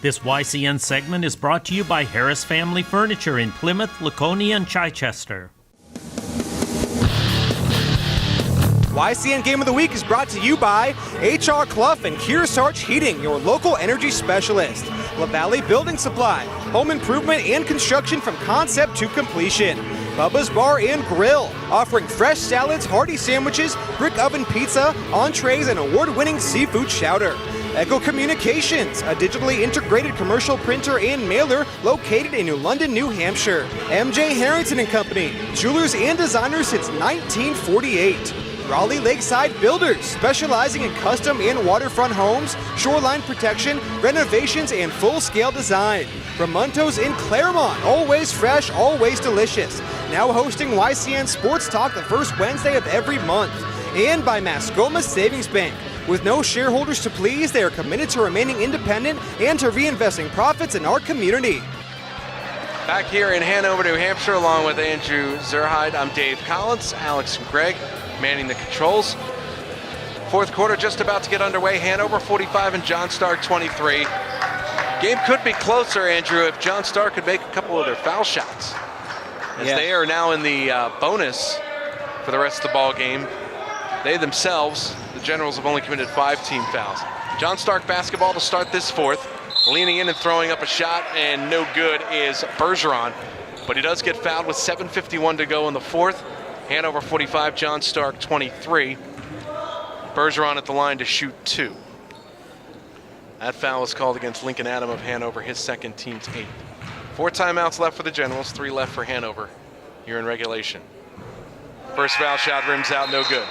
This YCN segment is brought to you by Harris Family Furniture in Plymouth, Laconia, and Chichester. YCN Game of the Week is brought to you by HR Clough and Kearsarge Heating, your local energy specialist. La Valley Building Supply, home improvement and construction from concept to completion. Bubba's Bar and Grill, offering fresh salads, hearty sandwiches, brick oven pizza, entrees, and award-winning seafood chowder. Echo Communications, a digitally integrated commercial printer and mailer located in New London, New Hampshire. MJ Harrington and Company, jewelers and designers since 1948. Raleigh Lakeside Builders, specializing in custom and waterfront homes, shoreline protection, renovations, and full-scale design. Ramontos in Claremont, always fresh, always delicious. Now hosting YCN Sports Talk the first Wednesday of every month. And by Mascoma Savings Bank. With no shareholders to please, they are committed to remaining independent and to reinvesting profits in our community. Back here in Hanover, New Hampshire, along with Andrew Zerhide, I'm Dave Collins, Alex and Greg manning the controls. Fourth quarter just about to get underway. Hanover 45 and John Stark 23. Game could be closer, Andrew, if John Stark could make a couple of their foul shots. As they are now in the bonus for the rest of the ball game. They themselves, the Generals, have only committed 5 team fouls. John Stark basketball to start this fourth. Leaning in and throwing up a shot, and no good is Bergeron. But he does get fouled with 7:51 to go in the fourth. Hanover 45, John Stark 23. Bergeron at the line to shoot 2. That foul is called against Lincoln Adam of Hanover, his second, team's 8th. 4 timeouts left for the Generals, 3 left for Hanover here in regulation. First foul shot rims out, no good.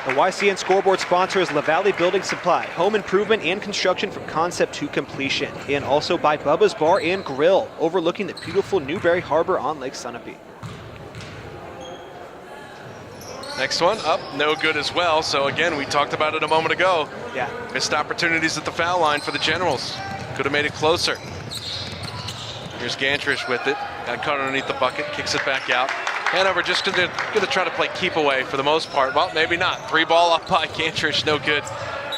The YCN scoreboard sponsor is La Valley Building Supply, home improvement and construction from concept to completion. And also by Bubba's Bar and Grill, overlooking the beautiful Newberry Harbor on Lake Sunapee. Next one up, no good as well. So again, we talked about it a moment ago. Yeah. Missed opportunities at the foul line for the Generals. Could have made it closer. Here's Gantrish with it. Got caught underneath the bucket, kicks it back out. Hanover just going to try to play keep away for the most part. Well, maybe not. 3 ball up by Gantrish, no good.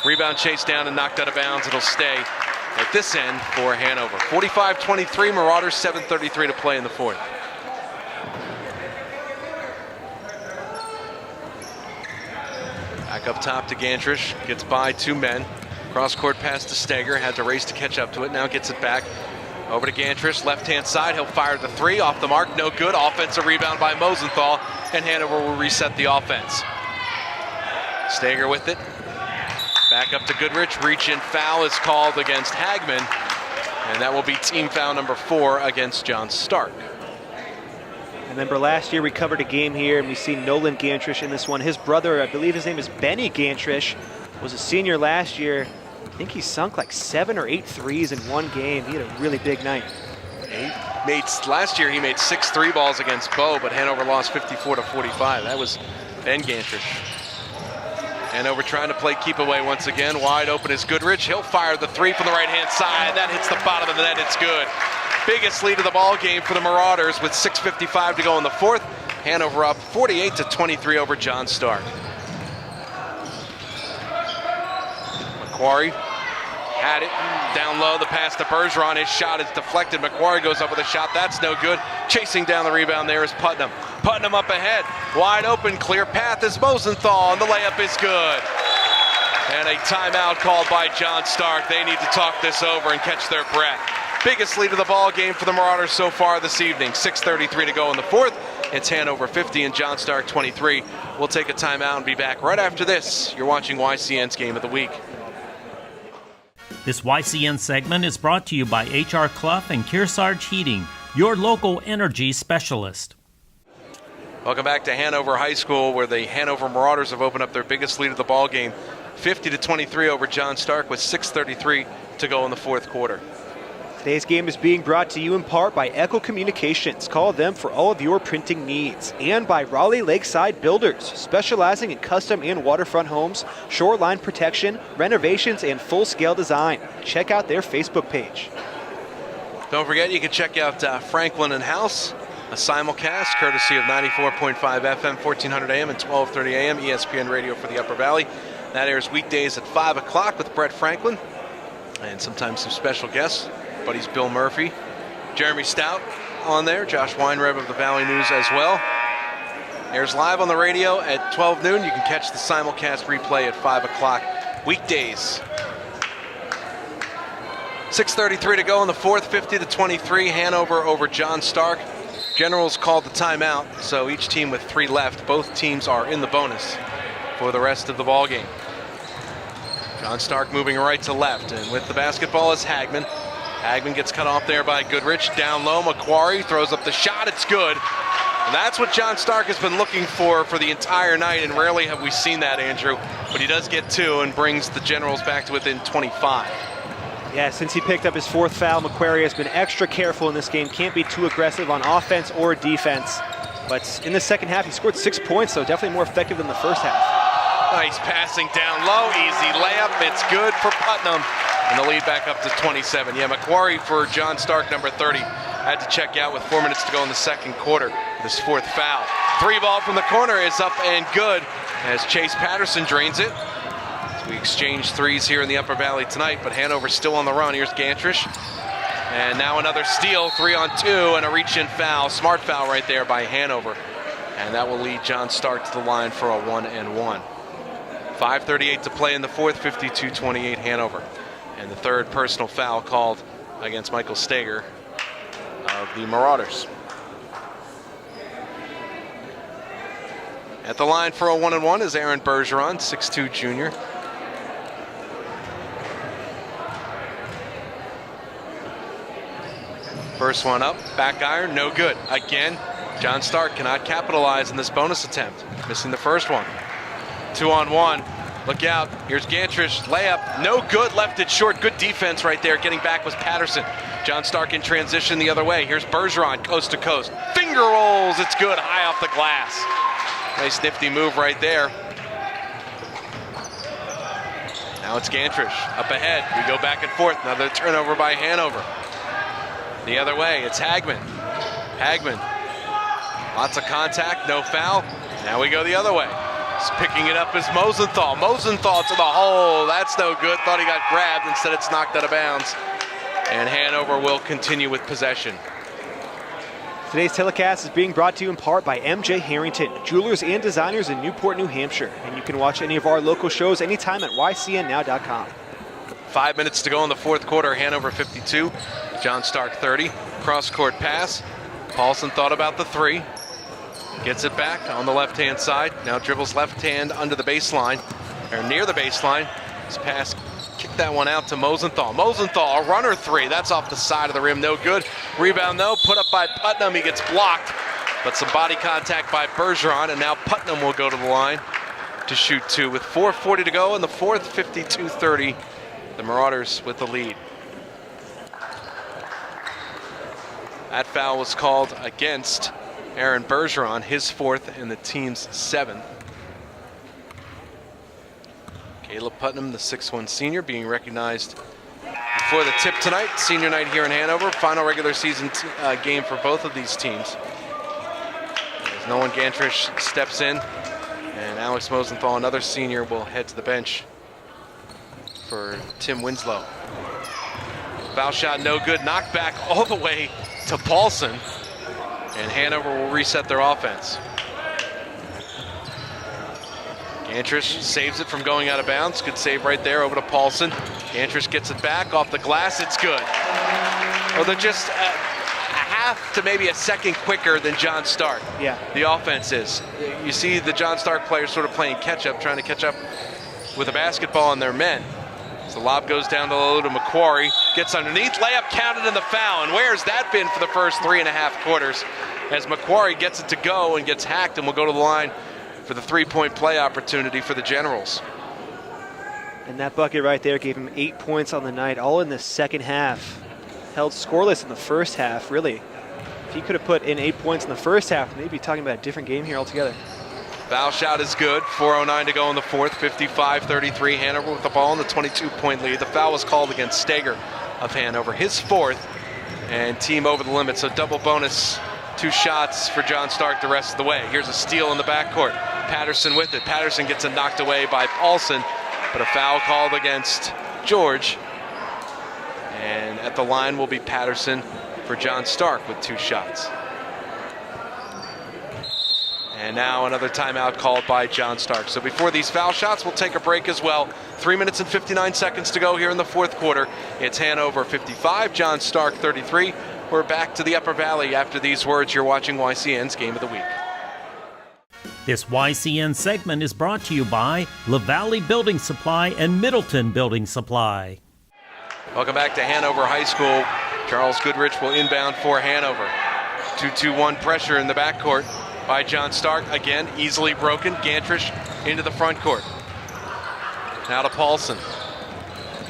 Rebound chased down and knocked out of bounds. It'll stay at this end for Hanover. 45-23, Marauders, 7:33 to play in the fourth. Back up top to Gantrish, gets by 2 men. Cross-court pass to Steger, had to race to catch up to it, now gets it back. Over to Gantrish, left-hand side, he'll fire the 3, off the mark, no good. Offensive rebound by Mosenthal, and Hanover will reset the offense. Steger with it. Back up to Goodrich, reach-in foul is called against Hagman, and that will be team foul number 4 against John Stark. Remember last year we covered a game here and we see Nolan Gantrish in this one. His brother, I believe his name is Benny Gantrish, was a senior last year. I think he sunk like 7 or 8 threes in one game. He had a really big night. Last year he made 6 3 balls against Bow, but Hanover lost 54-45. That was Ben Gantrish. Hanover trying to play keep away once again. Wide open is Goodrich. He'll fire the 3 from the right-hand side. That hits the bottom of the net. It's good. Biggest lead of the ball game for the Marauders with 6:55 to go in the fourth. Hanover up 48-23 over John Stark. Macquarie had it down low, the pass to Bergeron. His shot is deflected. Macquarie goes up with a shot. That's no good. Chasing down the rebound there is Putnam. Putnam up ahead. Wide open, clear path is Mosenthal, and the layup is good. And a timeout called by John Stark. They need to talk this over and catch their breath. Biggest lead of the ball game for the Marauders so far this evening. 6:33 to go in the fourth. It's Hanover 50 and John Stark 23. We'll take a timeout and be back right after this. You're watching YCN's Game of the Week. This YCN segment is brought to you by HR Clough and Kearsarge Heating, your local energy specialist. Welcome back to Hanover High School, where the Hanover Marauders have opened up their biggest lead of the ball game, 50-23 over John Stark, with 6:33 to go in the fourth quarter. Today's game is being brought to you in part by Echo Communications. Call them for all of your printing needs. And by Raleigh Lakeside Builders, specializing in custom and waterfront homes, shoreline protection, renovations, and full-scale design. Check out their Facebook page. Don't forget, you can check out Franklin and House, a simulcast courtesy of 94.5 FM, 1400 AM and 1230 AM, ESPN Radio for the Upper Valley. That airs weekdays at 5 o'clock with Brett Franklin. and sometimes some special guests. Buddies Bill Murphy, Jeremy Stout on there, Josh Weinreb of the Valley News as well. Airs live on the radio at 12 noon. You can catch the simulcast replay at 5 o'clock weekdays. 6:33 to go in the fourth, 50-23, Hanover over John Stark. Generals called the timeout, so each team with 3 left. Both teams are in the bonus for the rest of the ball game. John Stark moving right to left, and with the basketball is Hagman. Hagman gets cut off there by Goodrich. Down low, Macquarie throws up the shot. It's good. And that's what John Stark has been looking for the entire night, and rarely have we seen that, Andrew. But he does get 2 and brings the Generals back to within 25. Yeah, since he picked up his 4th foul, Macquarie has been extra careful in this game. Can't be too aggressive on offense or defense. But in the second half, he scored 6 points, so definitely more effective than the first half. Nice passing down low, easy layup. It's good for Putnam. And the lead back up to 27. Yeah, Macquarie for John Stark, number 30, had to check out with 4 minutes to go in the second quarter. This 4th foul. 3 ball from the corner is up and good as Chase Patterson drains it. We exchange 3s here in the Upper Valley tonight, but Hanover's still on the run. Here's Gantrish. And now another steal, 3-on-2, and a reach-in foul. Smart foul right there by Hanover. And that will lead John Stark to the line for a 1-and-1. 5:38 to play in the fourth, 52-28 Hanover. And the 3rd personal foul called against Michael Steger of the Marauders. At the line for a 1-and-1 is Aaron Bergeron, 6'2" junior. First one up, back iron, no good. Again, John Stark cannot capitalize in this bonus attempt, missing the first one. 2-on-1, look out, here's Gantrish, layup, no good, left it short. Good defense right there, getting back was Patterson. John Stark in transition the other way. Here's Bergeron, coast to coast. Finger rolls, it's good, high off the glass. Nice nifty move right there. Now it's Gantrish, up ahead, we go back and forth. Another turnover by Hanover. The other way, it's Hagman. Hagman, lots of contact, no foul. Now we go the other way. Picking it up is Mosenthal. Mosenthal to the hole, that's no good. Thought he got grabbed, instead it's knocked out of bounds. And Hanover will continue with possession. Today's telecast is being brought to you in part by MJ Harrington, jewelers and designers in Newport, New Hampshire. And you can watch any of our local shows anytime at YCNnow.com. 5 minutes to go in the fourth quarter, Hanover 52, John Stark 30. Cross-court pass. Paulson thought about the 3. Gets it back on the left-hand side. Now dribbles left hand under the baseline, or near the baseline. His pass, kick that one out to Mosenthal. Mosenthal, a runner 3. That's off the side of the rim, no good. Rebound though, put up by Putnam. He gets blocked, but some body contact by Bergeron, and now Putnam will go to the line to shoot 2 with 4:40 to go in the fourth, 52-30. The Marauders with the lead. That foul was called against Aaron Bergeron, his 4th and the team's 7th. Caleb Putnam, the 6'1" senior, being recognized before the tip tonight. Senior night here in Hanover. Final regular season game for both of these teams. As Nolan Gantrish steps in, and Alex Mosenthal, another senior, will head to the bench for Tim Winslow. Foul shot no good, knocked back all the way to Paulson, and Hanover will reset their offense. Gantrish saves it from going out of bounds. Good save right there over to Paulson. Gantrish gets it back off the glass, it's good. Well, they're just a half to maybe a second quicker than John Stark. Yeah. The offense is. You see the John Stark players sort of playing catch up, trying to catch up with a basketball on their men. So the lob goes down low to Macquarie, gets underneath, layup counted in the foul. And where's that been for the first 3.5 quarters? As Macquarie gets it to go and gets hacked, and will go to the line for the 3-point play opportunity for the Generals. And that bucket right there gave him 8 points on the night, all in the second half. Held scoreless in the first half, really. If he could have put in 8 points in the first half, maybe be talking about a different game here altogether. Foul shot is good. 4:09 to go in the fourth. 55-33. Hanover with the ball in the 22-point lead. The foul was called against Steger of Hanover, his 4th, and team over the limit. So double bonus, 2 shots for John Stark the rest of the way. Here's a steal in the backcourt. Patterson with it. Patterson gets it knocked away by Paulson, but a foul called against George. At the line will be Patterson for John Stark with 2 shots. And now another timeout called by John Stark. So before these foul shots, we'll take a break as well. 3 minutes and 59 seconds to go here in the fourth quarter. It's Hanover 55, John Stark 33. We're back to the Upper Valley after these words. You're watching YCN's Game of the Week. This YCN segment is brought to you by LaValley Building Supply and Middleton Building Supply. Welcome back to Hanover High School. Charles Goodrich will inbound for Hanover. 2-2-1 pressure in the backcourt by John Stark. Again, easily broken. Gantrish into the front court. Now to Paulson.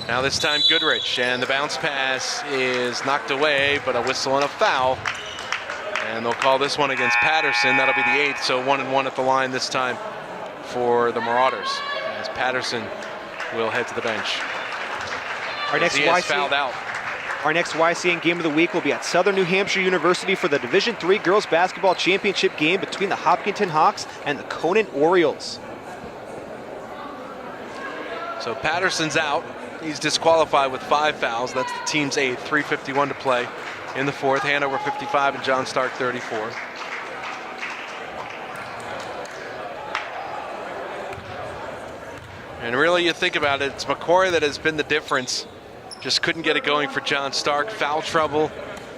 Now this time Goodrich, and the bounce pass is knocked away, but a whistle and a foul. And they'll call this one against Patterson. That'll be the 8th, so 1-1 at the line this time for the Marauders, as Patterson will head to the bench. Our next fouled out. Our next YCN Game of the Week will be at Southern New Hampshire University for the Division III Girls Basketball Championship game between the Hopkinton Hawks and the Conant Orioles. So Patterson's out. He's disqualified with 5 fouls. That's the team's 8th. 3:51 to play in the fourth. Hanover 55 and John Stark 34. And really, you think about it, it's McCory that has been the difference. Just couldn't get it going for John Stark. Foul trouble,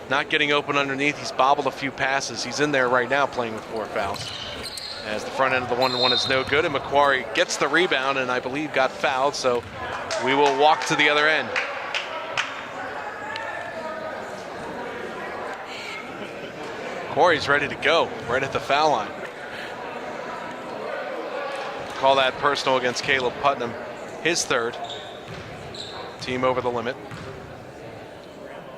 not getting open underneath. He's bobbled a few passes. He's in there right now playing with 4 fouls. As the front end of the 1-1 is no good, and McQuarrie gets the rebound and I believe got fouled, so we will walk to the other end. Corey's ready to go right at the foul line. Call that personal against Caleb Putnam, his 3rd. Team over the limit.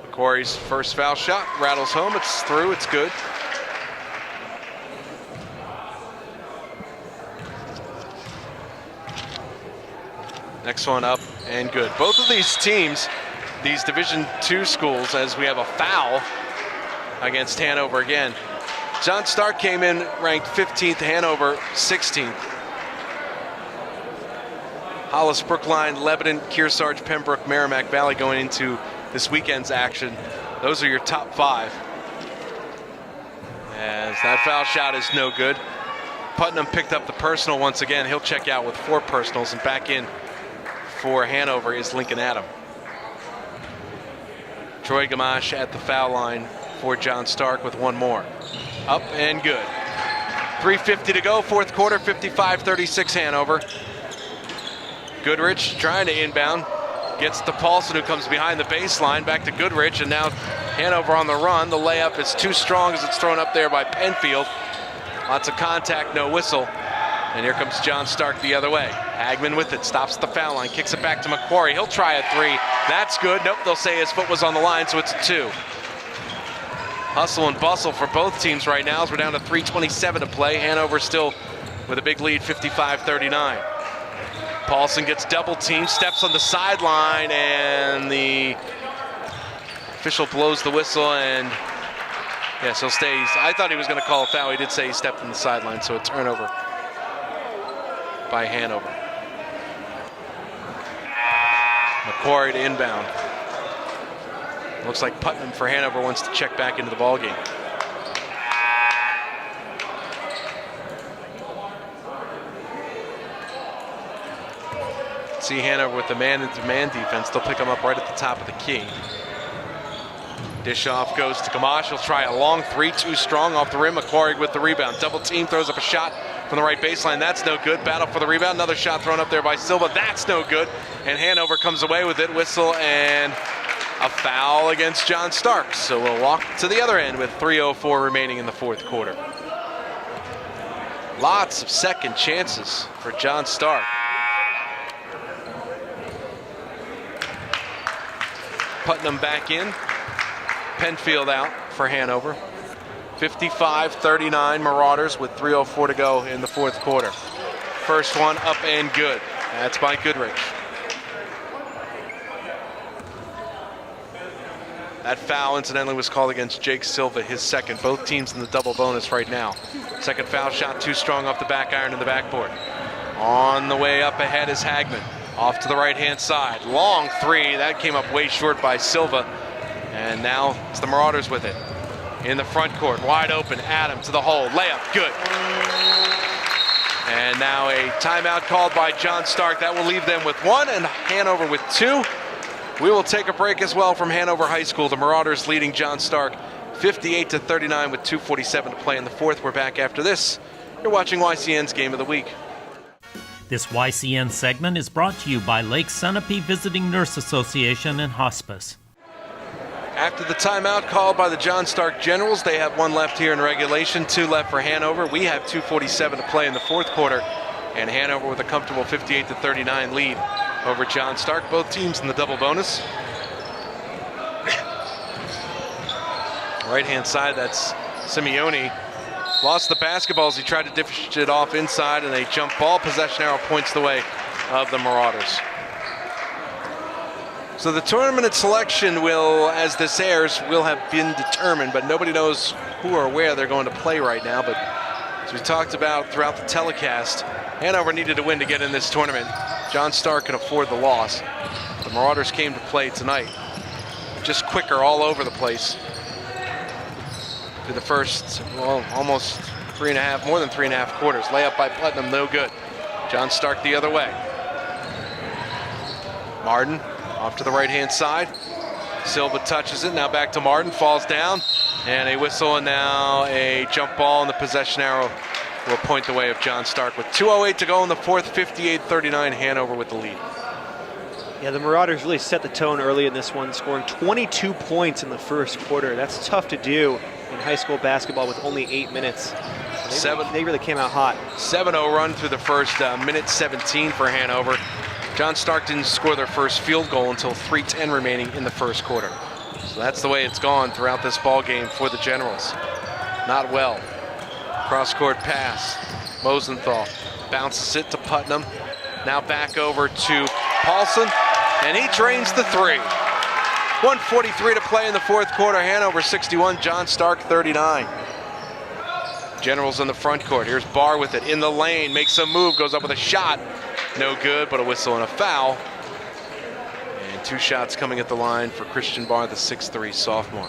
McQuarrie's first foul shot rattles home. It's through. It's good. Next one up and good. Both of these teams, these Division II schools, as we have a foul against Hanover again. John Stark came in ranked 15th, Hanover 16th. Hollis, Brookline, Lebanon, Kearsarge, Pembroke, Merrimack Valley going into this weekend's action. Those are your top 5. As that foul shot is no good. Putnam picked up the personal once again. He'll check out with 4 personals, and back in for Hanover is Lincoln Adam. Troy Gamache at the foul line for John Stark with 1 more. Up and good. 3:50 to go, fourth quarter, 55-36 Hanover. Goodrich trying to inbound. Gets to Paulson, who comes behind the baseline. Back to Goodrich, and now Hanover on the run. The layup is too strong as it's thrown up there by Penfield. Lots of contact, no whistle. And here comes John Stark the other way. Hagman with it, stops at the foul line, kicks it back to McQuarrie. He'll try a 3. That's good. Nope, they'll say his foot was on the line, so it's a 2. Hustle and bustle for both teams right now as we're down to 3:27 to play. Hanover still with a big lead, 55-39. Paulson gets double teamed, steps on the sideline, and the official blows the whistle, and yes, he'll stay. I thought he was going to call a foul. He did say he stepped on the sideline, so a turnover by Hanover. McQuarrie to inbound. Looks like Putnam for Hanover wants to check back into the ballgame. See Hanover with the man-to-man defense. They'll pick him up right at the top of the key. Dish off goes to Gamache. He'll try a long 3, too strong off the rim. McQuarrie with the rebound. Double team, throws up a shot from the right baseline. That's no good. Battle for the rebound. Another shot thrown up there by Silva. That's no good. And Hanover comes away with it. Whistle and a foul against John Stark. So we'll walk to the other end with 3:04 remaining in the fourth quarter. Lots of second chances for John Stark. Putnam back in. Penfield out for Hanover. 55-39 Marauders with 3:04 to go in the fourth quarter. First one up and good. That's by Goodrich. That foul, incidentally, was called against Jake Silva, his 2nd. Both teams in the double bonus right now. Second foul shot too strong off the back iron in the backboard. On the way up ahead is Hagman. Off to the right-hand side. Long 3. That came up way short by Silva. And now it's the Marauders with it. In the front court, wide open, Adam to the hole, layup, good. And now a timeout called by John Stark. That will leave them with 1 and Hanover with 2. We will take a break as well from Hanover High School. The Marauders leading John Stark 58-39 with 2:47 to play in the fourth. We're back after this. You're watching YCN's Game of the Week. This YCN segment is brought to you by Lake Sunapee Visiting Nurse Association and Hospice. After the timeout called by the John Stark Generals, they have 1 left here in regulation, 2 left for Hanover. We have 2:47 to play in the fourth quarter, and Hanover with a comfortable 58-39 lead over John Stark. Both teams in the double bonus. Right-hand side, that's Simeone. Lost the basketball as he tried to dish it off inside, and a jump ball. Possession arrow points the way of the Marauders. So the tournament selection will, as this airs, will have been determined, but nobody knows who or where they're going to play right now. But as we talked about throughout the telecast, Hanover needed to win to get in this tournament. John Stark can afford the loss. The Marauders came to play tonight. Just quicker all over the place. Through the first, well, almost 3.5, more than 3.5 quarters. Layup by Putnam, no good. John Stark the other way. Martin off to the right-hand side. Silva touches it, now back to Martin, falls down, and a whistle, and now a jump ball, and the possession arrow will point the way of John Stark. With 2:08 to go in the fourth, 58-39, Hanover with the lead. Yeah, the Marauders really set the tone early in this one, scoring 22 points in the first quarter. That's tough to do in high school basketball with only 8 minutes. They really came out hot. 7-0 run through the first minute 17 for Hanover. John Stark didn't score their first field goal until 3:10 remaining in the first quarter. So that's the way it's gone throughout this ball game for the Generals. Not well. Cross-court pass. Mosenthal bounces it to Putnam. Now back over to Paulson, and he drains the 3. 1:43 to play in the fourth quarter. Hanover 61, John Stark 39. Generals in the front court. Here's Barr with it in the lane, makes a move, goes up with a shot. No good, but a whistle and a foul. And 2 shots coming at the line for Christian Barr, the 6'3" sophomore.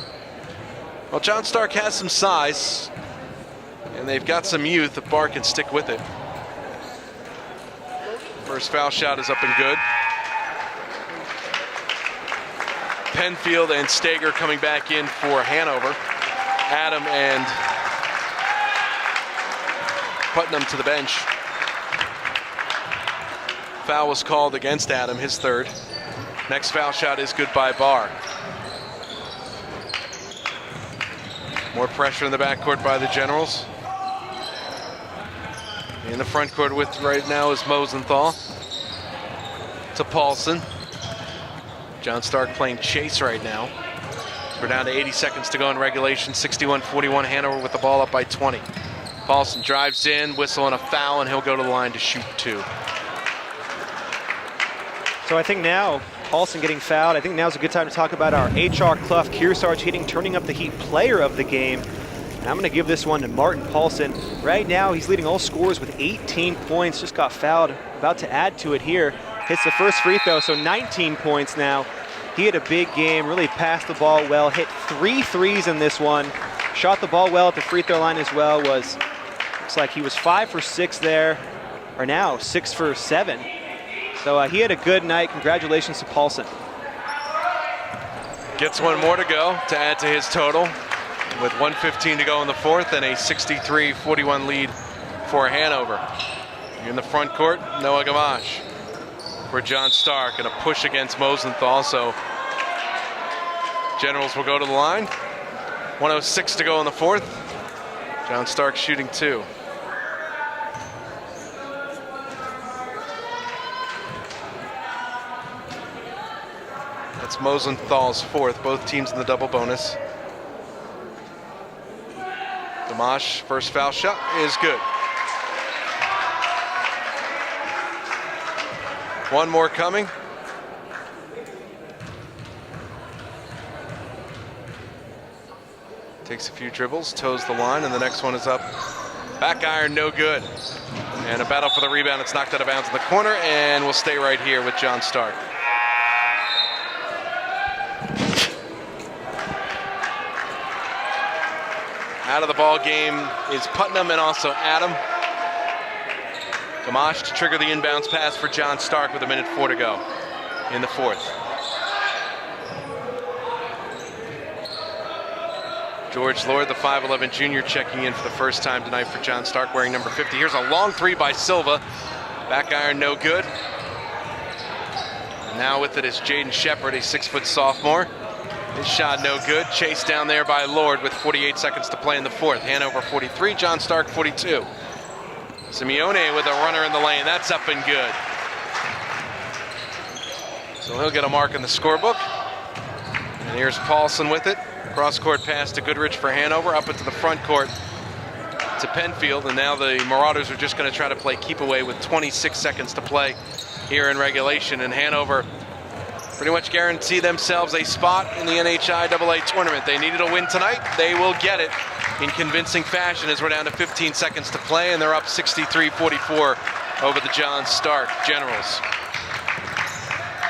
Well, John Stark has some size, and they've got some youth if Barr can stick with it. First foul shot is up and good. Penfield and Stager coming back in for Hanover. Adam and Putnam to the bench. Foul was called against Adam, his 3rd. Next foul shot is good by Barr. More pressure in the backcourt by the Generals. In the front court with right now is Mosenthal. To Paulson. John Stark playing chase right now. We're down to 80 seconds to go in regulation. 61-41, Hanover with the ball up by 20. Paulson drives in, whistle and a foul, and he'll go to the line to shoot 2. So I think now, Paulson getting fouled, I think now's a good time to talk about our HR Clough Kearsarge hitting, turning up the heat player of the game. And I'm going to give this one to Martin Paulson. Right now, he's leading all scorers with 18 points. Just got fouled, about to add to it here. Hits the first free throw, so 19 points now. He had a big game, really passed the ball well, hit 3 threes in this one. Shot the ball well at the free throw line as well. Looks like he was 5 for 6 there, or now 6 for 7. So he had a good night. Congratulations to Paulson. Gets 1 more to go to add to his total with 1:15 to go in the fourth, and a 63-41 lead for Hanover. In the front court, Noah Gamache for John Stark, and a push against Mosenthal. So Generals will go to the line. 1:06 to go in the fourth. John Stark shooting 2. That's Mosenthal's 4th, both teams in the double bonus. Gamache, first foul shot is good. 1 more coming. Takes a few dribbles, toes the line, and the next one is up. Back iron, no good. And a battle for the rebound. It's knocked out of bounds in the corner, and we'll stay right here with John Stark. Out of the ball game is Putnam and also Adam. Gamache to trigger the inbounds pass for John Stark with 1:04 to go in the fourth. George Lord, the 5'11 junior, checking in for the first time tonight for John Stark, wearing number 50. Here's a long three by Silva. Back iron, no good. Now with it is Jaden Shepard, a 6-foot sophomore. His shot no good. Chased down there by Lord with 48 seconds to play in the fourth. Hanover 43, John Stark 42. Simeone with a runner in the lane. That's up and good. So he'll get a mark in the scorebook. And here's Paulson with it. Cross-court pass to Goodrich for Hanover. Up into the front court to Penfield. And now the Marauders are just going to try to play keep away with 26 seconds to play here in regulation. And Hanover pretty much guarantee themselves a spot in the NHIAA tournament. They needed a win tonight. They will get it in convincing fashion as we're down to 15 seconds to play, and they're up 63-44 over the John Stark Generals.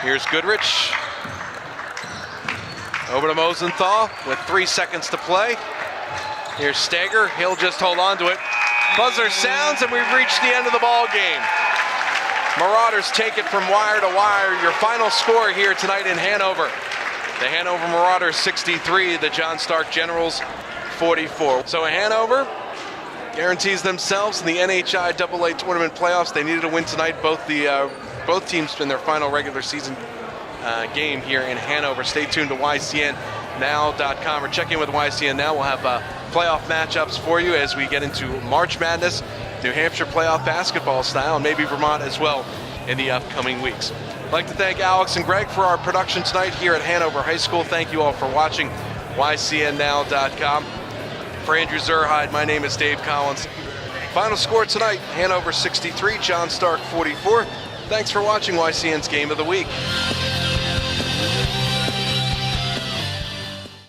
Here's Goodrich. Over to Mosenthal with 3 seconds to play. Here's Stager. He'll just hold on to it. Buzzer sounds, and we've reached the end of the ball game. Marauders take it from wire to wire. Your final score here tonight in Hanover. The Hanover Marauders 63, the John Stark Generals 44. So Hanover guarantees themselves in the NHIAA tournament playoffs. They needed a win tonight. Both teams in their final regular season game here in Hanover. Stay tuned to YCNNow.com or check in with YCN Now. We'll have playoff matchups for you as we get into March Madness, New Hampshire playoff basketball style, and maybe Vermont as well in the upcoming weeks. I'd like to thank Alex and Greg for our production tonight here at Hanover High School. Thank you all for watching YCNNow.com. For Andrew Zerhide, my name is Dave Collins. Final score tonight, Hanover 63, John Stark 44. Thanks for watching YCN's Game of the Week.